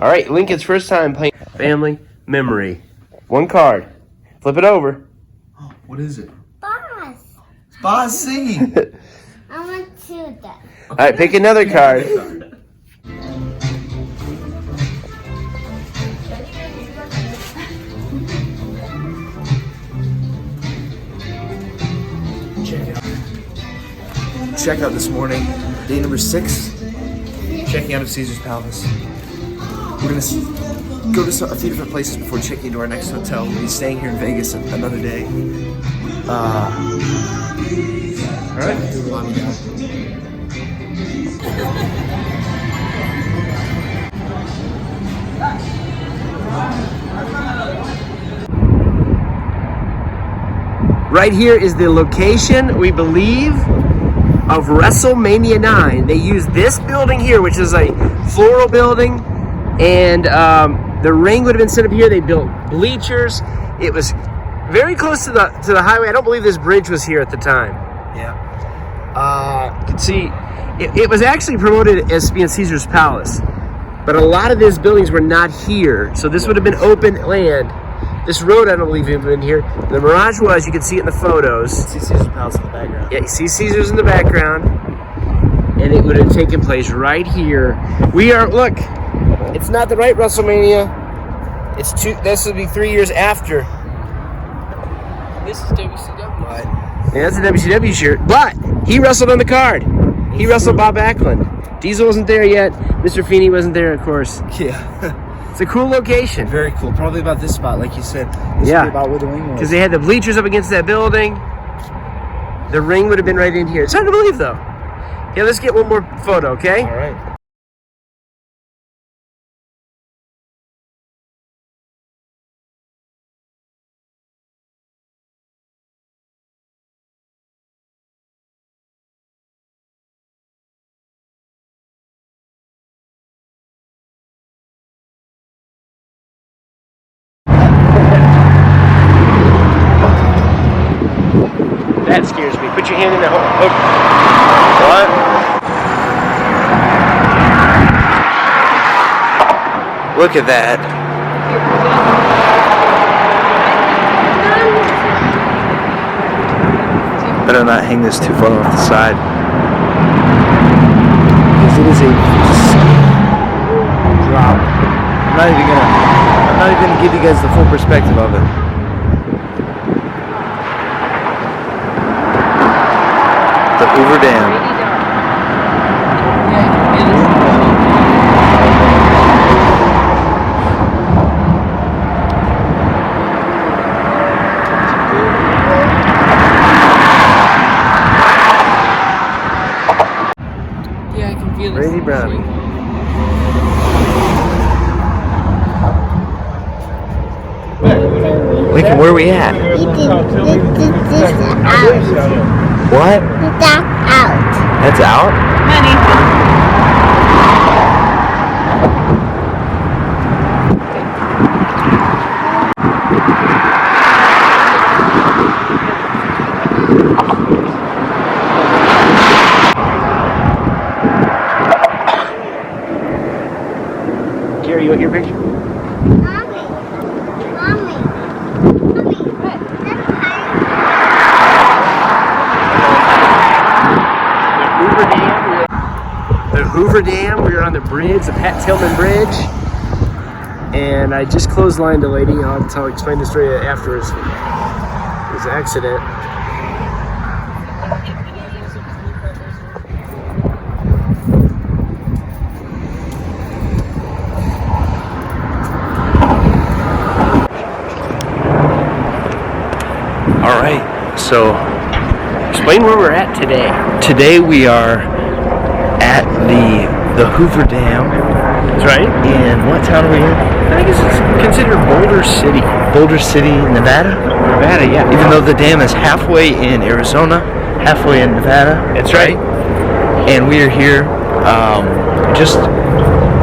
All right, Lincoln's first time playing Family Memory. One card. Flip it over. Oh, what is it? Boss. It's Boss singing. I want to do that. All right, pick another card. Check out this morning, day number 6. Checking out of Caesar's Palace. We're gonna go to a few different places before checking into our next hotel. We'll be staying here in Vegas another day. All right. Right here is the location, we believe, of WrestleMania 9. They used this building here, which is a floral building, and the ring would have been set up here. They built bleachers. It was very close to the highway. I don't believe this bridge was here at the time. Yeah. You can see, it was actually promoted as being Caesar's Palace, but a lot of these buildings were not here, so this would have been open land. This road, I don't believe, even been here. The Mirage was, you can see it in the photos. See Caesar's Palace in the background. Yeah, you see Caesar's in the background. And it would have taken place right here. We are, look, it's not the right WrestleMania. This would be 3 years after. This is WCW. Right. Yeah, that's a WCW shirt. But he wrestled on the card. He wrestled Bob Backlund. Diesel wasn't there yet. Mr. Feeney wasn't there, of course. Yeah. It's a cool location. Very cool. Probably about this spot, like you said. This Yeah. would be about where the ring was. Because they had the bleachers up against that building. The ring would have been right in here. It's hard to believe, though. Yeah, let's get one more photo, okay? All right. That scares me. Put your hand in the hook. What? Look at that. Better not hang this too far off the side. Because it is a drop. I'm not even gonna give you guys the full perspective of it. The Hoover Dam. Yeah, I can feel it. Brady Brownie. Lincoln, where are we at? This is out. What? That's out. That's out? Gary, you want your picture? Mommy. The Hoover Dam. We are on the bridge, the Tillman Bridge. And I just clotheslined a lady. I'll explain the story afterwards. It was an accident. All right, so explain where we're at today. Today we are at the Hoover Dam. That's right. And what town are we in? I think it's considered Boulder City. Boulder City, Nevada? Nevada, yeah. Even though the dam is halfway in Arizona, halfway in Nevada. That's right. And we are here, of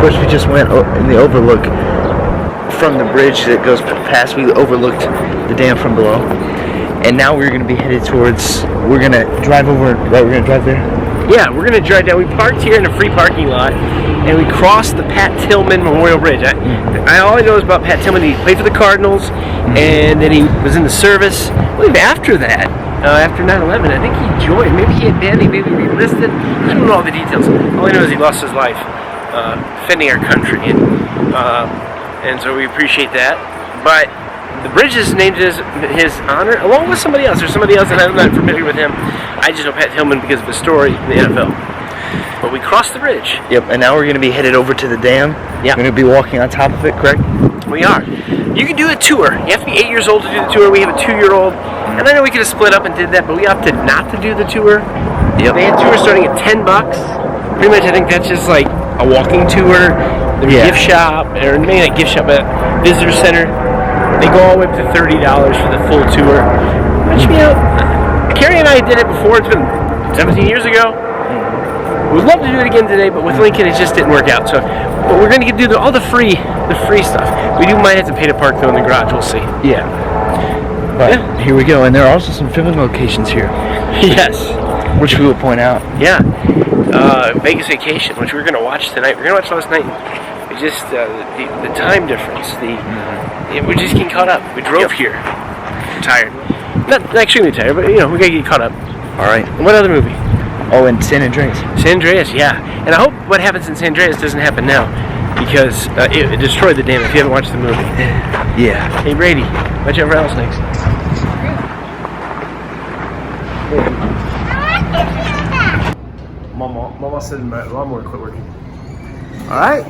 course we just went in the overlook from the bridge that goes past. We overlooked the dam from below. And now we're going to be headed towards, we're going to drive over, right, we're going to drive there? Yeah, we're gonna drive down. We parked here in a free parking lot, and we crossed the Pat Tillman Memorial Bridge. All I know is about Pat Tillman. He played for the Cardinals, and then he was in the service. I believe after that, after 9/11, I think he joined. Maybe he had been. He maybe re-enlisted. I don't know all the details. All I know is he lost his life defending our country, and so we appreciate that. But the bridge is named his honor, along with somebody else. There's somebody else, and I'm not familiar with him. I just know Pat Tillman because of his story in the NFL. But we crossed the bridge. Yep, and now we're going to be headed over to the dam. Yeah. We're going to be walking on top of it, correct? We are. You can do a tour. You have to be 8 years old to do the tour. We have a 2-year-old. And I know we could have split up and did that, but we opted not to do the tour. Yep. They had tours starting at $10. Pretty much, I think that's just like a walking tour. There's a gift shop, or maybe not gift shop, but visitor center. They go all the way up to $30 for the full tour. Which, you know, Carrie and I did it before. It's been 17 years ago. We'd love to do it again today, but with Lincoln, it just didn't work out. So, but we're going to do all the free stuff. We might have to pay to park though in the garage. We'll see. Yeah. But here we go, and there are also some filming locations here. Yes. Which we will point out. Yeah. Vegas Vacation, which we're going to watch tonight. We're going to watch last night. We just the time difference. We're just getting caught up. We drove here. I'm tired. Not extremely tired, but you know, we got to get caught up. All right. And what other movie? Oh, and San Andreas. San Andreas, yeah. And I hope what happens in San Andreas doesn't happen now, because it destroyed the dam if you haven't watched the movie. Yeah. Hey, Brady, watch out for rattlesnakes. Mama said my lawnmower quit working. All right.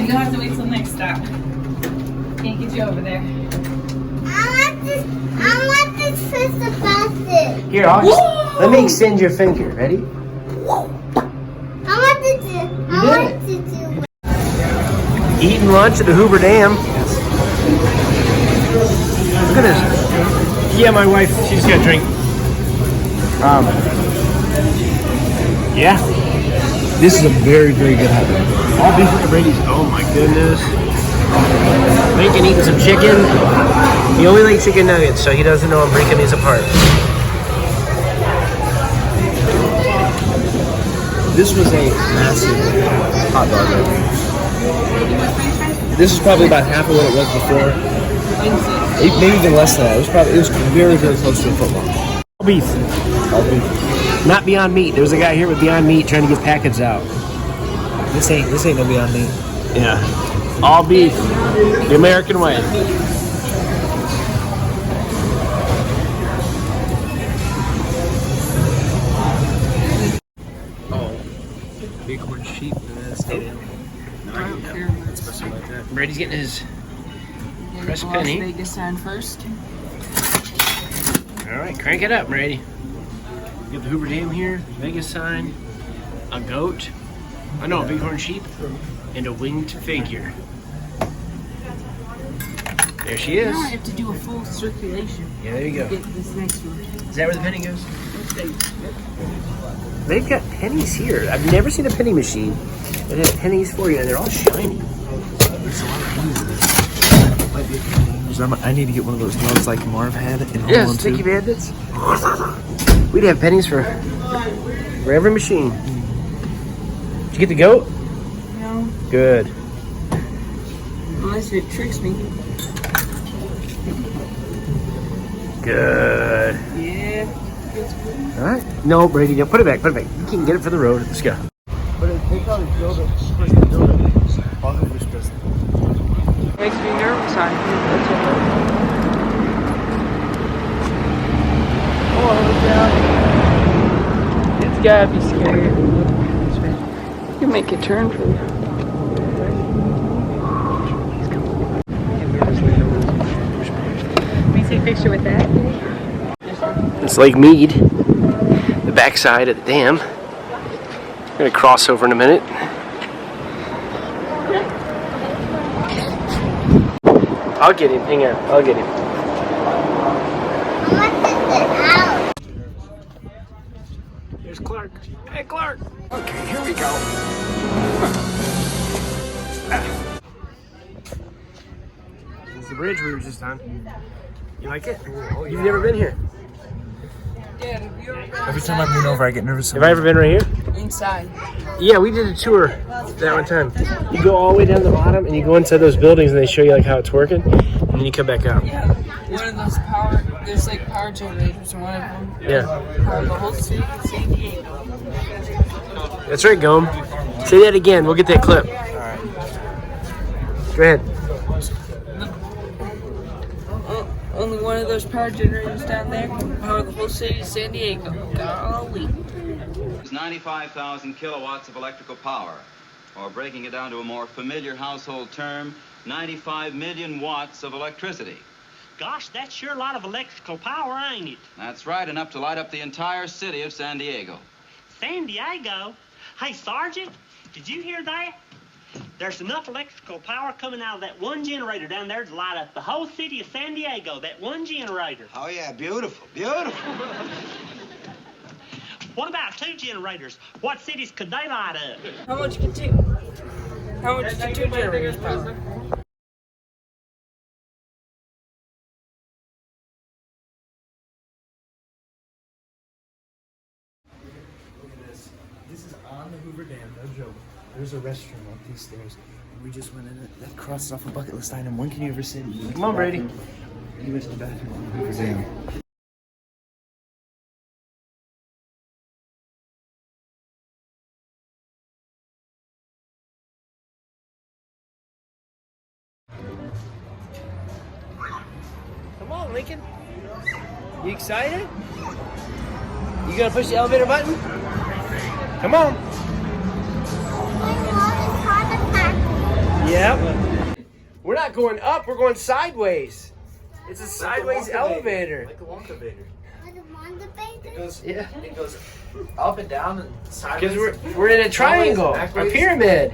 You'll have to wait till next stop. Can't get you over there. I want this push the basket. Here, let me extend your finger. Ready? I want to do. Eating lunch at the Hoover Dam. Look at this. Yeah, my wife, she just got a drink. Yeah. This is a very, very good hot dog. All beef at Brady's. Oh my goodness. Lincoln eating some chicken. He only likes chicken nuggets, so he doesn't know I'm breaking these apart. This was a massive hot dog. This is probably about half of what it was before. Maybe even less than that. It was very, very close to a football. All beef. All beef. Not Beyond Meat. There was a guy here with Beyond Meat trying to get packets out. This ain't no Beyond Meat. Yeah. All beef. The American way. Bighorn sheep in the stadium. Brady's getting his press Las penny. Vegas sign first. All right, crank it up, Brady. You got the Hoover Dam here, Vegas sign, a goat, a bighorn sheep, and a winged figure. There she is. Now I have to do a full circulation. Yeah, there you go. Get this next one. Is that where the penny goes? They've got pennies here. I've never seen a penny machine that has pennies for you, and they're all shiny. I need to get one of those ones like Marv had in Home Yeah, Alone 2. sticky bandits. We'd have pennies for every machine. Did you get the goat? No, Good. unless it tricks me. Good. Yeah. All right. No, Brady, no. Put it back. Put it back. You can get it for the road. Let's go. But they probably build it, supposed to build it while Hoover's president. Makes me nervous. It's gotta be scary. You can make a turn for you. Can we take a picture with that? It's Lake Mead, the backside of the dam. I'm gonna cross over in a minute. I'll get him. Hang on. I'll get him. I want to get out. There's Clark. Hey, Clark. Okay, here we go. This is the bridge we were just on. You like it? You've never been here. Dad, have you ever been Every time I lean over, I get nervous. Have I ever been right here? inside? Yeah, we did a tour that one time. You go all the way down to the bottom and you go inside those buildings and they show you like how it's working, and then you come back out. Yeah. One of those there's like power generators in one of them. Yeah. Power the whole city of San Diego. That's right, Gome. Say that again. We'll get that clip. Go ahead. Only one of those power generators down there can power the whole city of San Diego. Golly. It's 95,000 kilowatts of electrical power, or breaking it down to a more familiar household term, 95 million watts of electricity. Gosh, that's sure a lot of electrical power, ain't it? That's right, enough to light up the entire city of San Diego. San Diego? Hey, Sergeant, did you hear that? There's enough electrical power coming out of that one generator down there to light up the whole city of San Diego, that one generator. Oh, yeah, beautiful, beautiful. What about 2 generators? What cities could they light up? How much can two generators power? This is on the Hoover Dam, no joke. There's a restroom up these stairs. And we just went in it. That crosses off a bucket list item. When can you ever say? Come on, Brady. You went to the bathroom on the Hoover Dam. Come on, Lincoln. You excited? You gonna push the elevator button? Come on. Yep. We're not going up, we're going sideways. It's a sideways elevator. Like a Wonka-vator. It goes, Yeah. It goes up and down and sideways. Because we're in a triangle, a Backwards. pyramid.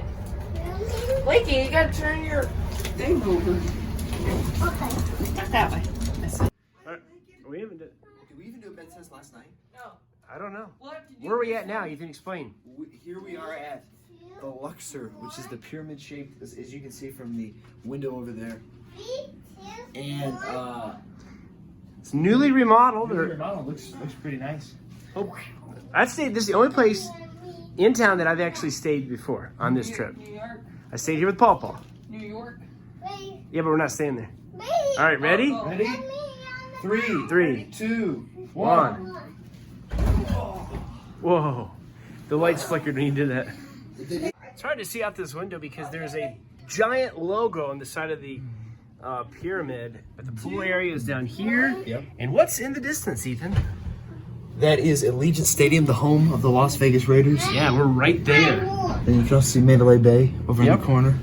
Lakey, you gotta turn your thing over. That way. We haven't done. Did we even do a bed test last night? No. I don't know. We'll have to do Where are we this at now? one. You can explain. Here we are at the Luxor, which is the pyramid shape, as you can see from the window over there. And It's newly remodeled. the Or, remodel looks pretty nice. I'd say this is the only place in town that I've actually stayed before on this trip. New York. I stayed here with Paw. New York. Yeah, but we're not staying there. All right, ready? Oh. Ready? 3, 3, 2, 1. 1. Whoa. The lights flickered when you did that. It's hard to see out this window because there's a giant logo on the side of the pyramid, but the pool area is down here. Yep. And what's in the distance, Ethan? That is Allegiant Stadium, the home of the Las Vegas Raiders. Yeah, we're right there. Then you can also see Mandalay Bay over in Yep. the corner.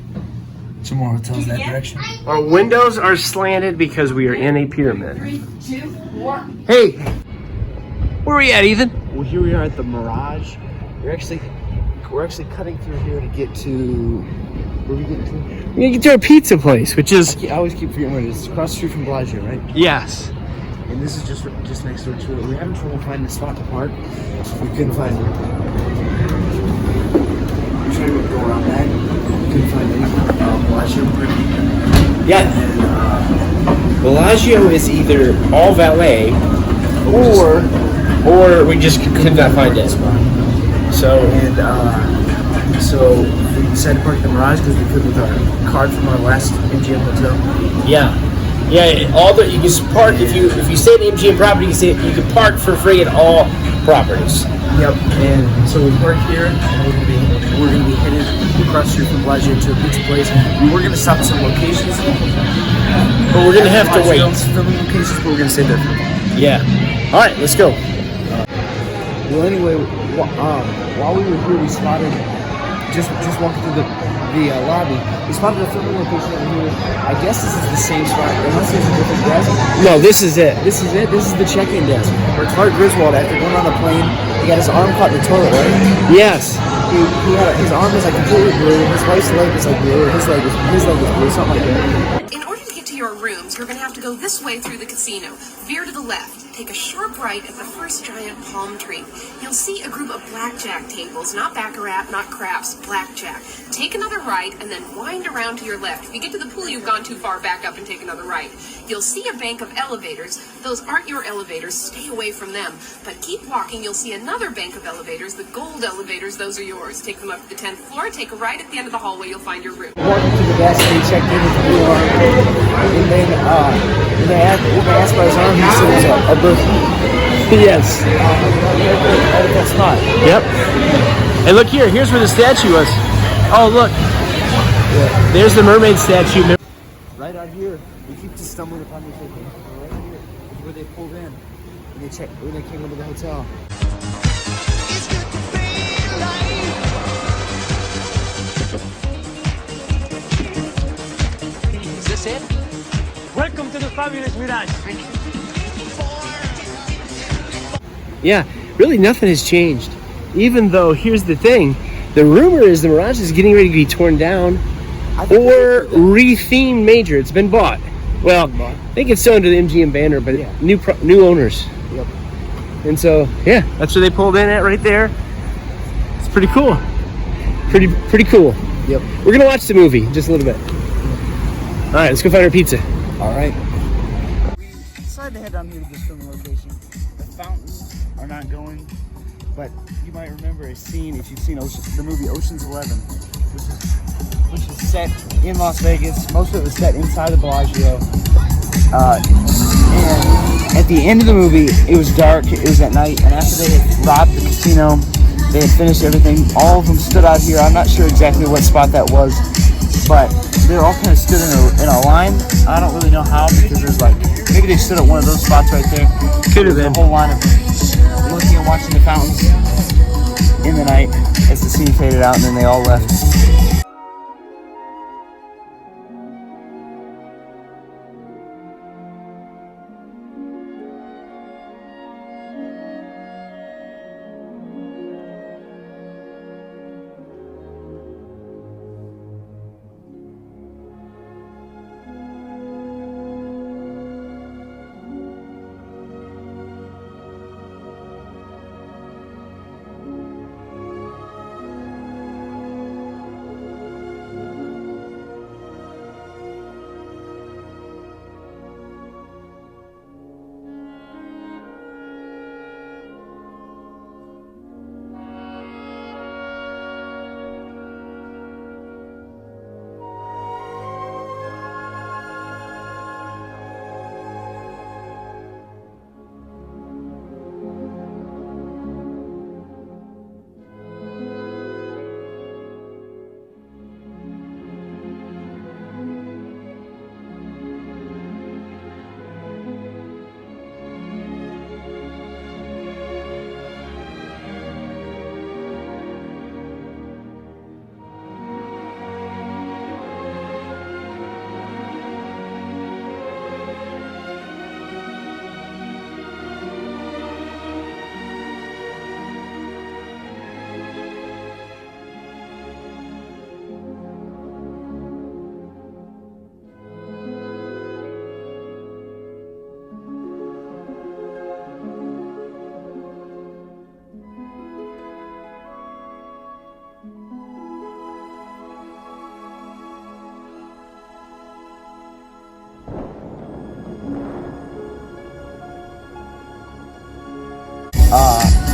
Some more hotels in that direction. Our windows are slanted because we are in a pyramid. 3, 2, 1. Hey, where are we at, Ethan? Well, here we are at the Mirage. We're actually cutting through here to get to. Where are we getting to? We're gonna get to a pizza place, which is I always keep forgetting where it is. It's across the street from Bellagio, right? yes. And this is just next door to it. We're having trouble finding a spot to park. We couldn't find it. We're trying to go around that. Couldn't find any. Bellagio. Yeah. Bellagio is either all valet, or we just could not find it. So So we decided to park at the Mirage because we could with our card from our last MGM hotel. yeah. All the you can park if you stay at the MGM property. You can park for free at all properties. Yep. And so we parked here, and we're gonna be headed across the street from Bellagio to a pizza place. We were gonna stop at some locations, But we're gonna have to wait. Filming locations, but we're gonna stay there. Yeah. All right, let's go. Well, anyway, while we were here, we spotted just walking through the lobby. We spotted a filming location over here. I guess this is the same spot, unless there's a different desk. No, this is it. This is it. This is the check-in desk. Where Clark Griswold, after going on the plane, he got his arm caught in the toilet, right? Yes. He had his arm was like completely blue. His wife's leg was like blue. His leg was blue, something like that. In order to get to your rooms, you're going to have to go this way through the casino. Veer to the left. take a sharp right at the first giant palm tree. You'll see a group of blackjack tables, not baccarat, not craps, blackjack. Take another right and then wind around to your left. If you get to the pool, you've gone too far, back up and take another right. You'll see a bank of elevators. Those aren't your elevators, stay away from them. But keep walking, you'll see another bank of elevators, the gold elevators, those are yours. Take them up to the 10th floor, take a right at the end of the hallway, you'll find your room. Walking to the gas station, checked in with the blue arm, and then when they asked by his arm, he said it was a birthday. Yes. Right at that spot. Yep. And look here. Here's where the statue was. Oh, look. Yeah. There's the mermaid statue. Right out here, we keep just stumbling upon these things. Right here is where they pulled in when they came into the hotel. Is this it? Welcome to the fabulous Mirage. Yeah, really nothing has changed. Even though, here's the thing, the rumor is the Mirage is getting ready to be torn down or re-themed major. It's been bought. Well, I think it's still under the MGM banner, but yeah. New owners. Yep. And so, yeah, that's where they pulled in at right there. It's pretty cool. Pretty cool. Yep. We're gonna watch the movie in just a little bit. All right, let's go find our pizza. All right. We decided to head down here to this filming location. The fountains are not going, but you might remember a scene if you've seen the movie Ocean's 11, which is set in Las Vegas. Most of it was set inside the Bellagio. And at the end of the movie, it was dark. It was at night, and after they had robbed the casino, they had finished everything. All of them stood out here. I'm not sure exactly what spot that was, but they're all kind of stood in a line. I don't really know how, because there's maybe they stood at one of those spots right there. Could have been. A whole line of looking and watching the fountains in the night as the scene faded out, and then they all left.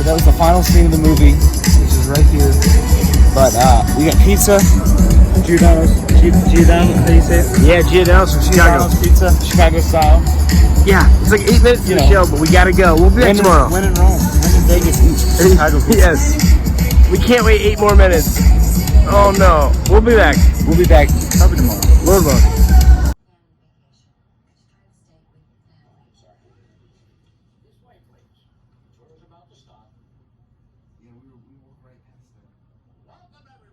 But that was the final scene of the movie, which is right here. But we got pizza, Giordano's, how do you say it? Yeah, Giordano's from Chicago. Giordano's pizza, Chicago style. Yeah, it's like 8 minutes to the show, but we gotta go. We'll be back tomorrow. When in Rome, when in Vegas, eat Chicago pizza. Yes. We can't wait 8 more minutes. Oh no. We'll be back. We'll be back probably tomorrow. Lord willing. Yeah, we walked right past there. Welcome, everyone.